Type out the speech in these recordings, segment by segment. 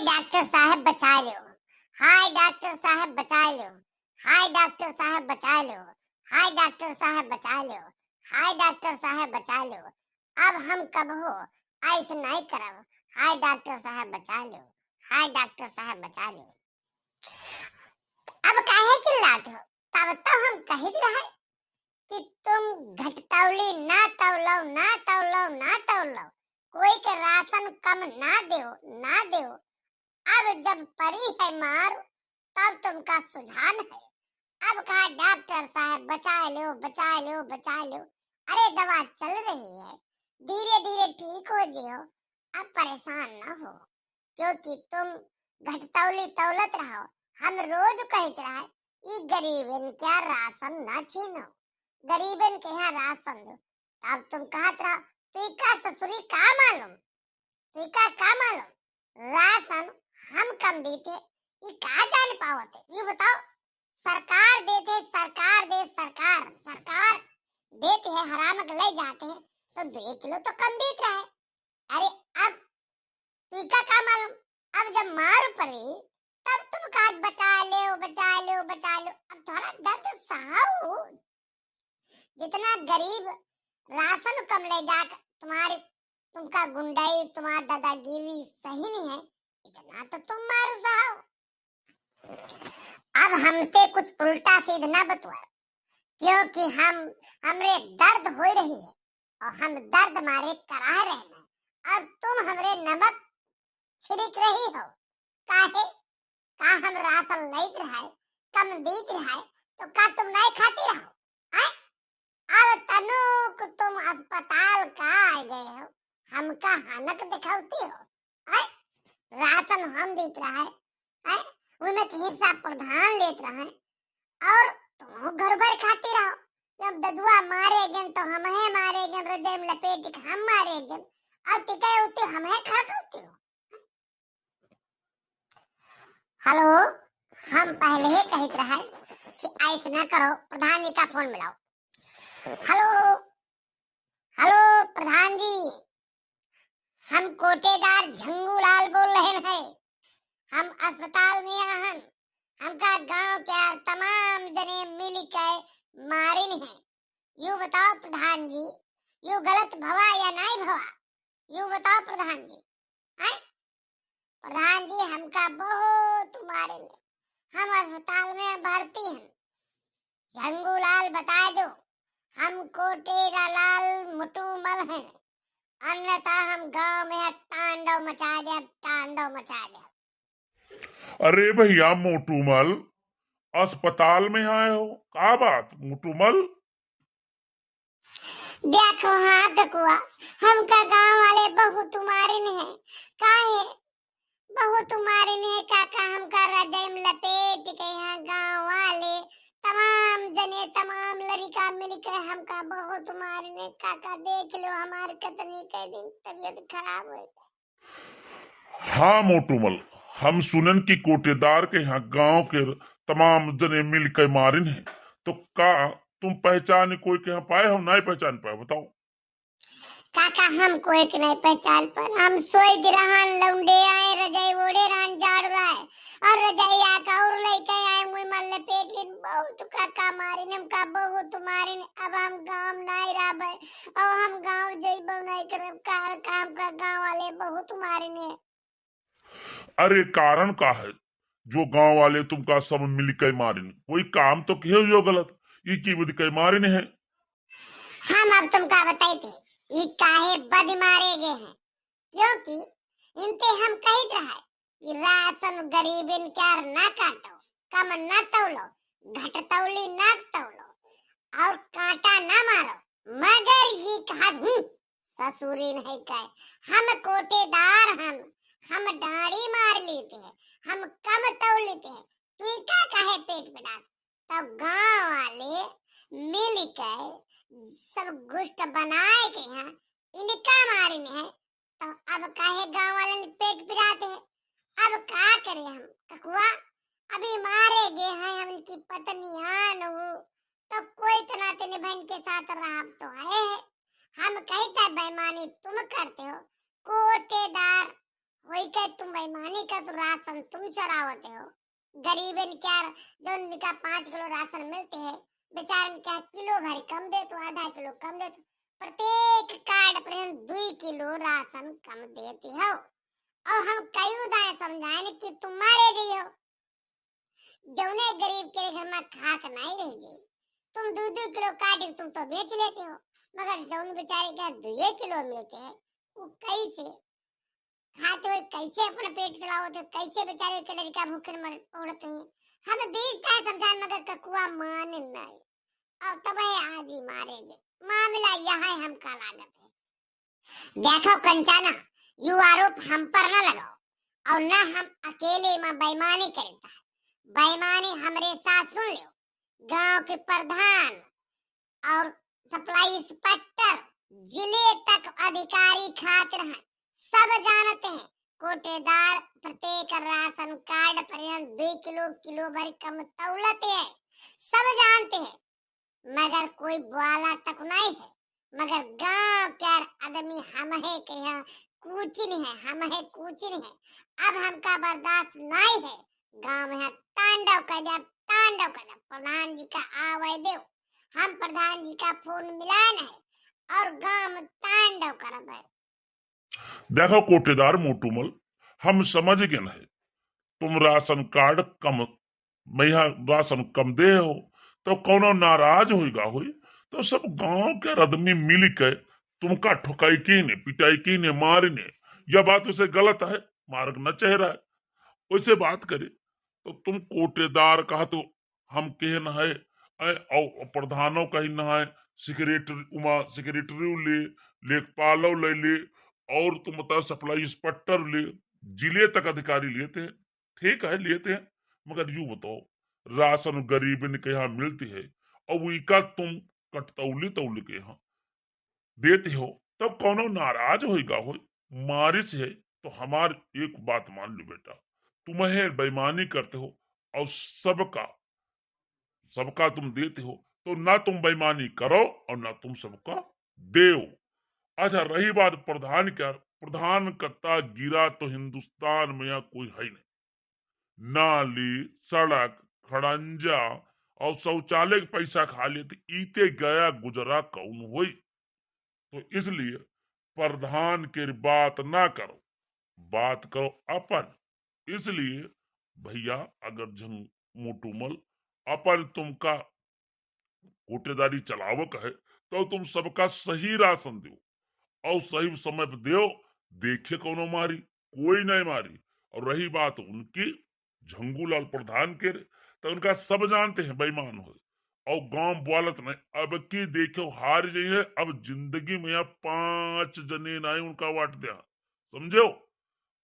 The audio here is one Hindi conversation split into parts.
डॉक्टर साहब बचा लो। हाय डॉक्टर साहब बचा लो। हाय डॉक्टर साहब बचा लो। हाय डॉक्टर साहब बचा लो। हाय डॉक्टर साहब बचा लो। अब हम कब हो ऐसे नहीं करब। हाय डॉक्टर साहब बचा लो। हाय डॉक्टर साहब बचा लो। अब काहे चिल्लात हो? तब तो हम कही रहे कि तुम घटतौली ना तौलो ना तौलो ना तौलो, कोई के राशन कम ना दो। अब जब परी है मार तब तुमका सुझान है। अब कहा डॉक्टर साहब बचा लो बचा लो बचा लो। अरे दवा चल रही है, धीरे धीरे ठीक हो जियो। अब परेशान न हो, क्योंकि तुम घटतौली तौलत रहो। हम रोज कहते रहे ई गरीबन क्या राशन न छीनो, गरीबन के यहाँ राशन दो। तब तुम कहत रहो तुइका ससुरी का मालूम, तुइका का मालूम राशन हम कम देते, ये का जान पावते। ये बताओ, सरकार देते, सरकार देते है, हराम के ले जाते हैं तो 2 किलो तो कम देते है। अरे अब तुइका का मालूम, अब जब मार पड़ी तब तुम कहा बचा लो बचा लो बचा लो। अब थोड़ा दर्द सहाओ। जितना गरीब राशन कम ले जाकर तुमका गुंडाई, तुम्हारा दादागिरी सही नहीं है, इतना तो तुम मारो सहाओ। अब हमसे कुछ उल्टा सीधा ना बतवा, क्योंकि हमरे दर्द हो रही है और हम दर्द मारे कराह रहना। अब तुम हमरे नमक छिड़क रही हो। काहे का हम राशन नहीं रहे, कम दीत रहे तो का तुम नहीं खाती रहो? अब तनुक तुम अस्पताल का आ गए हो, हमका हानक दिखाती हो। राशन हम देत रहे, उनमें के हिस्सा प्रधान लेत रहे और तुम घर भर खाती रहो। जब ददुआ मारे गन तो हमें मारे गन, हृदय में लपेट के हम मारे गन और टिके उते हमें खड़कती हो। हेलो, हम पहले ही कहते रहे कि ऐसे न करो, प्रधान जी का फोन मिलाओ। हेलो हेलो प्रधान जी, हम कोटेदार झंगूलाल बोल रहे हैं। हम अस्पताल में आहन, हमका गांव के तमाम जने मिल के मारिन है। यू बताओ प्रधान जी, यू गलत भवा या नहीं भवा? यू बताओ प्रधान जी। प्रधान जी हमका बहुत मारिन, हम अस्पताल में भर्ती हैं। झंगूलाल बता दो, हम कोटेरालाल मुटुमल हैं, अन्यथा हम गांव में तांडव मचा दे। अरे भैया मोटूमल, अस्पताल में आए हो, का बात मोटूमल? देखो हाँ दकुआ, हमका गांव वाले बहुत मारिन है। काहे बहुत मारिन है काका? हमका हृदय में लपेट के यहाँ गांव वाले तमाम जने तमाम लड़का मिलकर हमका बहुत मारिन है काका। देख लो हमारे कितनी कई दिन तबीयत खराब हो। हाँ मोटूमल, हम सुनन की कोटेदार के यहाँ गांव के तमाम जने मिल के मारिन है, तो का तुम पहचान कोई के यहाँ पाए हो? नहीं पहचान पाए, बताओ। काका हम कोई के नहीं पहचान पर, हम सोई दिरहान लौंडे आए, रजाई ओढ़े रहन जाड़ रहा है और रजाई आका और लेके आए मुई मन लपेट के बहुत काका मारिन, हमका बहुत मारिन। अब हम गांव नहीं रहबे और हम गांव जइबो नहीं करब, कारण का हमका गांव वाले बहुत मारिन है। अरे कारण का है जो गांव वाले तुमका सब मिल के मारिन? कोई काम तो किए जो गलत, ये की बुद्धि के मारिन है? हम अब तुमका बताई थे ये काहे बद मारे गए हैं, क्योंकि इनते हम कहित रहे कि राशन गरीबन क्या ना काटो, कम ना तौलो, घटतौली ना तौलो और कांटा ना मारो। मगर ये कहा ससुरी नहीं कहे, हम कोटेदार हम डाड़ी मार लेते हैं, हम कम तौल लेते हैं, तू क्या कहे पेट पे डाल। तो गांव वाले मिल के सब गुष्ट बनाए के यहाँ इनका मारिन है, तो अब काहे गांव वाले ने पेट पिराते हैं। अब क्या करें हम ककुआ, अभी मारे गए हैं हम इनकी पत्नियां तो कोई तना तेने बहन के साथ रहा तो है। हम कहते बेईमानी तुम करते हो, कोटेदार होई कोई कहे तुम बेईमानी कर तो राशन तुम चुरावते हो। गरीबन क्या जो उनका 5 किलो राशन मिलते हैं बेचारन क्या किलो भर कम दे तो आधा किलो कम दे तो प्रत्येक कार्ड पर 2 किलो राशन कम देती हो। और हम कई उदाय समझाए कि तुम्हारे जी हो जौने गरीब के घर में खाक नहीं रह जाए तुम 2 किलो काट तुम तो बेच लेते हो, मगर जौन बेचारे का 2 किलो मिलते हैं वो कैसे खाते हुए कैसे अपना पेट चलाओते कैसे बेचारे के लड़का भूखे मर उड़ते हैं। हमें 20 का समझान मगर ककुआ मान नहीं और तब आज ही मारेंगे। मामला यह है हमका लागत है। देखो कंचाना यू आरोप हम पर न लगाओ और न हम अकेले में बेईमानी करता है। बेईमानी हमरे साथ सुन लो। गांव के प्रधान और सप्लाई इंस्पेक्टर जिले तक अधिकारी खातिर हैं, सब जानते हैं कोटेदार प्रत्येक राशन कार्ड पर 2 किलो भर कम तौलते हैं, सब जानते हैं मगर कोई बोला तक नहीं है। मगर गांव के आदमी हम है के यहाँ कुचिन है, हम है कुचिन है। अब हमका बर्दाश्त नहीं है। गांव में तांडव कर दे, तांडव कर दे। प्रधान जी का आवाज दो, हम प्रधान जी का फोन मिलाना है और गांव में तांडव करब है। देखो कोटेदार मोटूमल, हम समझ गए नहीं तुम राशन कार्ड कम मैया राशन कम दे हो तो कौनो नाराज होगा हुई तो सब गांव के आदमी मिल के तुमका ठुकाई की ने पिटाई की ने मारने। यह बात उसे गलत है, मार्ग न चेहरा है। वैसे बात करे तो तुम कोटेदार कहा तो हम कहे न है और प्रधानों कही न है, सेक्रेटरी ले लेखपालों ले और तुम बताओ सप्लाई इंस्पेक्टर ले जिले तक अधिकारी लेते हैं, ठीक है लेते हैं। मगर यूं बताओ राशन गरीबन के यहाँ मिलती है और उनका तुम कटतौली तौली के यहाँ देते हो तब कौनो नाराज होगा हो मारिस है। तो हमार एक बात मान लो बेटा, तुम्हें बेईमानी करते हो और सबका तुम देते हो तो ना तुम बेईमानी करो और ना तुम सबका देओ। अच्छा रही बात प्रधान क्या, प्रधान कत्ता गिरा तो हिंदुस्तान में यहाँ कोई है नहीं। नाली सड़क खड़ंजा और शौचालय के पैसा खा लिए तो ईते गया गुजरा कौन हुई। तो इसलिए प्रधान के बात ना करो, बात करो अपन। इसलिए भैया अगर जंग मोटूमल अपन तुमका कोटेदारी चलावक है तो तुम सबका सही राशन दो और सही समय पर दो। देखे कोनो मारी कोई नहीं मारी। और रही बात उनकी झंगूलाल प्रधान के तो उनका सब जानते हैं बेईमान हो और गांव बोलत नहीं। अब की देखो हार जाइए, अब जिंदगी में अब 5 जने ना उनका वाट दिया समझो।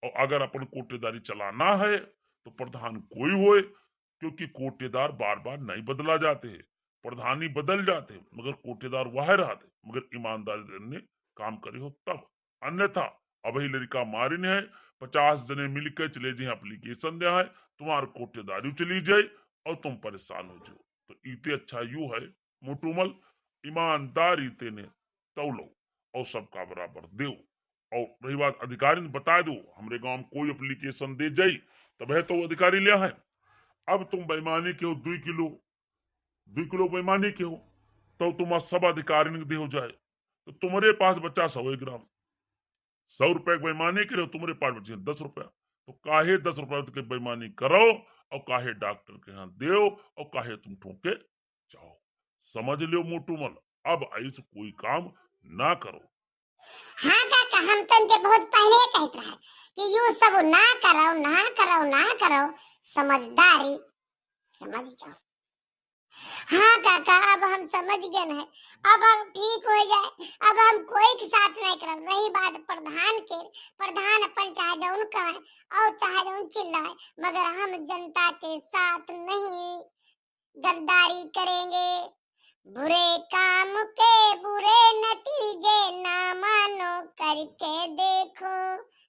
और अगर अपन कोटेदारी चलाना है तो प्रधान कोई होए, क्योंकि कोटेदार बार बार नहीं बदला जाते हैं, प्रधानी बदल जाते हैं मगर कोटेदार वह रहते मगर ईमानदारी ने काम करे हो तब। अन्यथा अभी लड़का मारी है 50 जने मिलकर चले जाए एप्लीकेशन दिया है तुम्हार कोटेदारी चली जाए और तुम परेशान हो जाओ। तो इते अच्छा यू है मोटूमल ईमानदारी तेने तौलो और सबका बराबर दो। और रही बात अधिकारी ने बता दो हमरे गांव में कोई एप्लीकेशन दे जाई तब है तो अधिकारी लिया है। अब तुम बेईमानी के हो 2 किलो बेईमानी के हो तो तुम सब अधिकारी दे हो जाए तो तुम्हारे पास बचा 100 ग्राम, 100 रुपए बेईमानी करे तुम्हारे पास बचे 10 रुपया। तो काहे 10 रुपया के बेईमानी करो और काहे डॉक्टर के यहाँ दो और काहे तुम ठोके जाओ। समझ लो मोटूमल, अब ऐसे कोई काम ना करो। हाँ काका हम तुमके बहुत पहले कहते रहे कि यू सब ना करो ना करो ना करो, समझदारी समझ जाओ। हाँ काका अब हम समझ गए हैं, अब हम ठीक हो जाए, अब हम कोई के साथ नहीं करब। रही बात प्रधान के, प्रधान अपन चाहे जौन कहे और चाहे जौन चिल्लाए मगर हम जनता के साथ नहीं गद्दारी करेंगे। बुरे काम के बुरे नतीजे ना मानो करके देखो,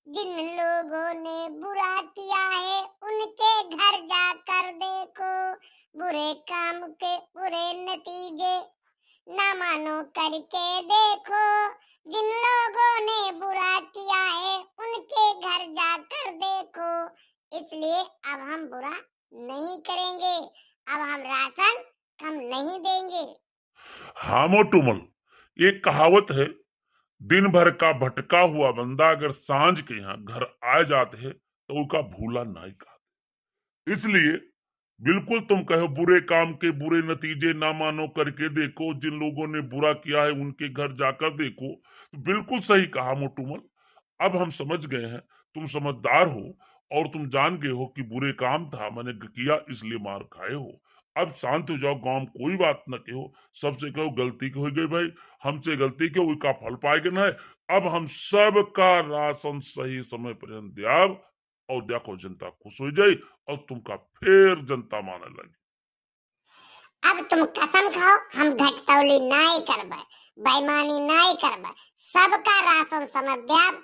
जिन लोगों ने बुरा किया है उनके घर जाकर देखो। बुरे काम के बुरे नतीजे ना मानो करके देखो, जिन लोगों ने बुरा किया है उनके घर जाकर देखो, इसलिए अब हम बुरा नहीं करेंगे, अब हम राशन कम नहीं देंगे। हाँ मोटूमल, एक कहावत है, दिन भर का भटका हुआ बंदा अगर सांझ के यहाँ घर आ जाते है तो उसका भूला नहीं खाते। इसलिए बिल्कुल तुम कहो बुरे काम के बुरे नतीजे ना मानो, करके देखो, जिन लोगों ने बुरा किया है उनके घर जाकर देखो। तो बिल्कुल सही कहा मोटूमल। अब हम समझ गए हैं, तुम समझदार हो और तुम जान गए हो कि बुरे काम था, मैंने किया इसलिए मार खाए हो। अब शांत हो जाओ, गांव में कोई बात न कहो, सबसे कहो गलती हो गई भाई, हमसे गलती क्यों हुई, का फल पाएगा ना। अब हम सबका राशन सही समय पर दियाब और देखो जनता खुश हो जाए और तुमका फिर जनता माने लगे। अब तुम कसम खाओ हम घटतौली नहीं करबे, बेईमानी नहीं करबे, सबका राशन समय देब,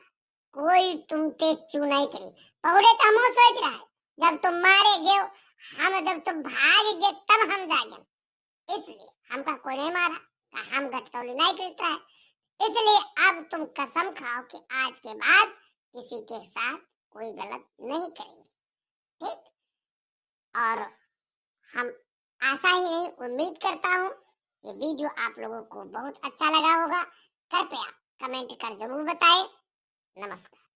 कोई तुमते चू नहीं करी। पहुड़े तो हम सोच रहा है जब तुम मारे गए, हम जब तुम भाग गए तब हम जागे, इसलिए हमका कोई नहीं मारा, हम घटतौली नहीं करता है। इसलिए अब तुम कसम खाओ कि आज के बाद किसी के साथ कोई गलत नहीं करेंगे, ठीक? और हम आशा ही नहीं उम्मीद करता हूँ ये वीडियो आप लोगों को बहुत अच्छा लगा होगा। कृपया कमेंट कर जरूर बताएं। नमस्कार।